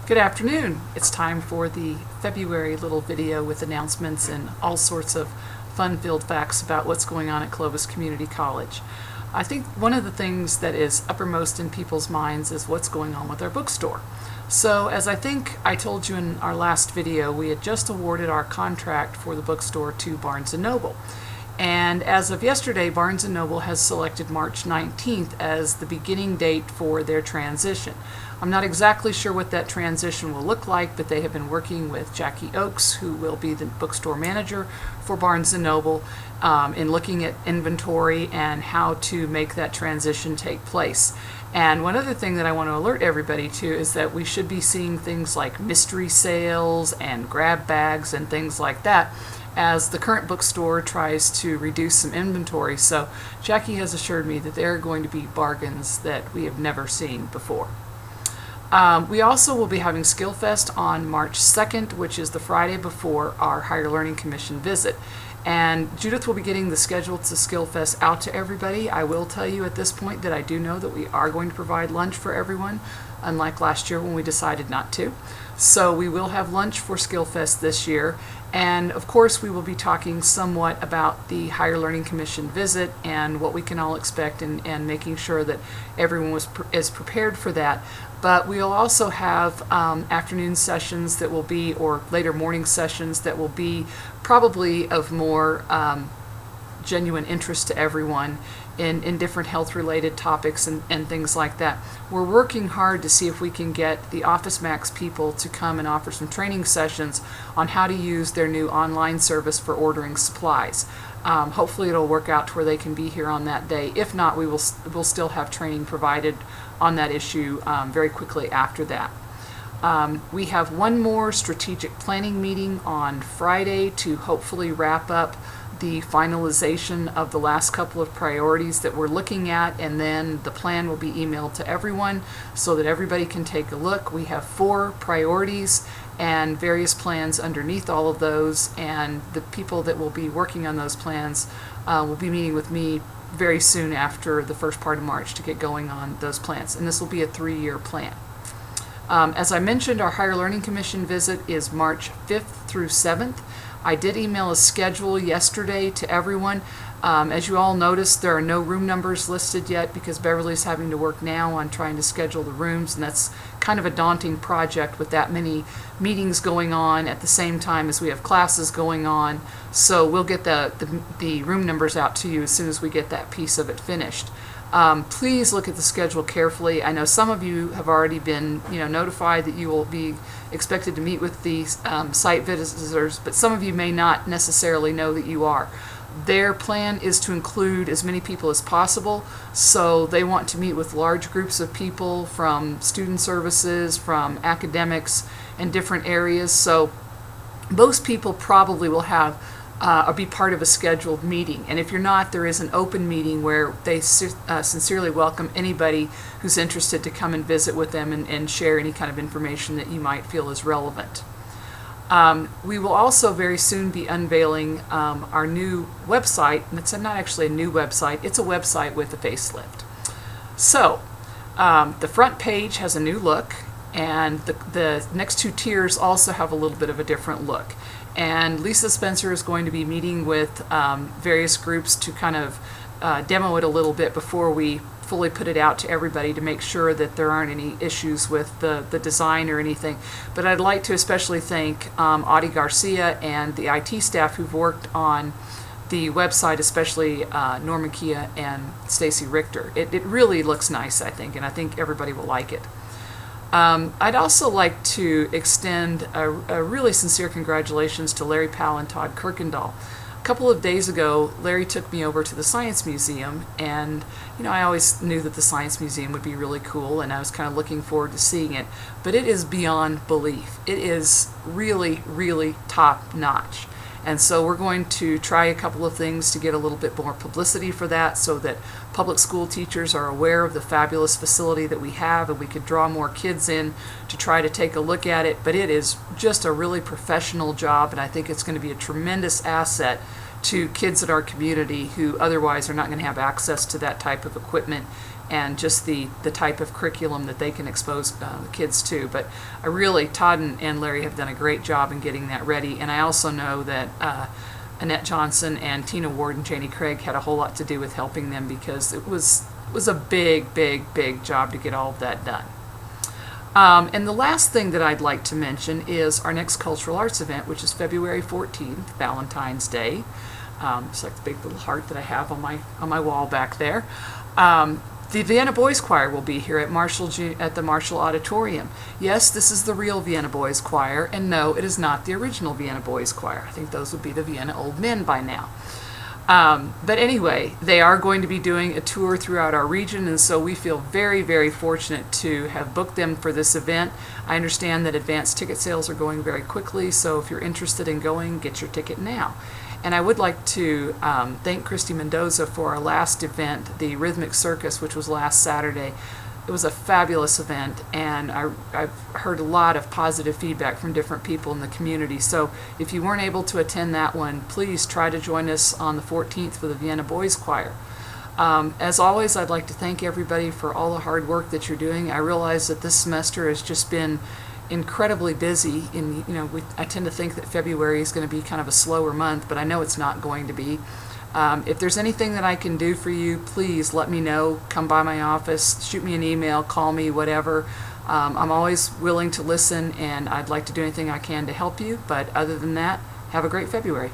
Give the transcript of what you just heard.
Good afternoon. It's time for the February little video with announcements and all sorts of fun-filled facts about what's going on at Clovis Community College. I think one of the things that is uppermost in people's minds is what's going on with our bookstore. So as I think I told you in our last video, we had just awarded our contract for the bookstore to Barnes & Noble. And as of yesterday, Barnes & Noble has selected March 19th as the beginning date for their transition. I'm not exactly sure what that transition will look like, but they have been working with Jackie Oakes, who will be the bookstore manager for Barnes & Noble, in looking at inventory and how to make that transition take place. And one other thing that I want to alert everybody to is that we should be seeing things like mystery sales and grab bags and things like that as the current bookstore tries to reduce some inventory. So Jackie has assured me that there are going to be bargains that we have never seen before. We also will be having SkillFest on March 2nd, which is the Friday before our Higher Learning Commission visit. And Judith will be getting the schedule to SkillFest out to everybody. I will tell you at this point that I do know that we are going to provide lunch for everyone, unlike last year when we decided not to. So we will have lunch for SkillFest this year. And of course we will be talking somewhat about the Higher Learning Commission visit and what we can all expect, and making sure that everyone is prepared for that. But we'll also have afternoon sessions that will be, or later morning sessions that will be probably of more genuine interest to everyone in different health-related topics and things like that. We're working hard to see if we can get the Office Max people to come and offer some training sessions on how to use their new online service for ordering supplies. Hopefully it'll work out to where they can be here on that day. If not, we'll still have training provided on that issue very quickly after that. We have one more strategic planning meeting on Friday to hopefully wrap up the finalization of the last couple of priorities that we're looking at, and then the plan will be emailed to everyone so that everybody can take a look. We have 4 priorities and various plans underneath all of those, and the people that will be working on those plans will be meeting with me very soon after the first part of March to get going on those plans, and this will be a 3-year plan. As I mentioned, our Higher Learning Commission visit is March 5th through 7th. I did email a schedule yesterday to everyone. As you all noticed, there are no room numbers listed yet because Beverly's having to work now on trying to schedule the rooms, and that's kind of a daunting project with that many meetings going on at the same time as we have classes going on. So we'll get the room numbers out to you as soon as we get that piece of it finished. Please look at the schedule carefully. I know some of you have already been notified that you will be expected to meet with the site visitors, but some of you may not necessarily know that you are. Their plan is to include as many people as possible, so they want to meet with large groups of people from student services, from academics, and different areas. So most people probably will have or be part of a scheduled meeting, and if you're not, there is an open meeting where they sincerely welcome anybody who's interested to come and visit with them and share any kind of information that you might feel is relevant. We will also very soon be unveiling our new website, and it's not actually a new website, it's a website with a facelift. So the front page has a new look, and the next 2 tiers also have a little bit of a different look. And Lisa Spencer is going to be meeting with various groups to kind of demo it a little bit before we fully put it out to everybody, to make sure that there aren't any issues with the design or anything. But I'd like to especially thank Audie Garcia and the IT staff who've worked on the website, especially Norman Kia and Stacy Richter. It really looks nice, I think, and I think everybody will like it. I'd also like to extend a really sincere congratulations to Larry Powell and Todd Kirkendall. A couple of days ago, Larry took me over to the Science Museum, and I always knew that the Science Museum would be really cool, and I was kind of looking forward to seeing it, but it is beyond belief. It is really, really top-notch. And so we're going to try a couple of things to get a little bit more publicity for that, so that public school teachers are aware of the fabulous facility that we have, and we could draw more kids in to try to take a look at it. But it is just a really professional job, and I think it's going to be a tremendous asset to kids in our community who otherwise are not going to have access to that type of equipment and just the type of curriculum that they can expose the kids to. But I really, Todd and Larry have done a great job in getting that ready, and I also know that Annette Johnson and Tina Ward and Janie Craig had a whole lot to do with helping them, because it was a big, big, big job to get all of that done. And the last thing that I'd like to mention is our next cultural arts event, which is February 14th, Valentine's Day. It's like the big little heart that I have on my wall back there. The Vienna Boys Choir will be here at the Marshall Auditorium. Yes, this is the real Vienna Boys Choir, and no, it is not the original Vienna Boys Choir. I think those would be the Vienna Old Men by now. But anyway, they are going to be doing a tour throughout our region, and so we feel very, very fortunate to have booked them for this event. I understand that advanced ticket sales are going very quickly, so if you're interested in going, get your ticket now. And I would like to thank Christy Mendoza for our last event, the Rhythmic Circus, which was last Saturday. It was a fabulous event, and I've heard a lot of positive feedback from different people in the community. So if you weren't able to attend that one, please try to join us on the 14th for the Vienna Boys Choir. As always, I'd like to thank everybody for all the hard work that you're doing. I realize that this semester has just been incredibly busy. I tend to think that February is going to be kind of a slower month, but I know it's not going to be. If there's anything that I can do for you, please let me know. Come by my office, shoot me an email, call me, whatever. I'm always willing to listen, and I'd like to do anything I can to help you. But other than that, have a great February.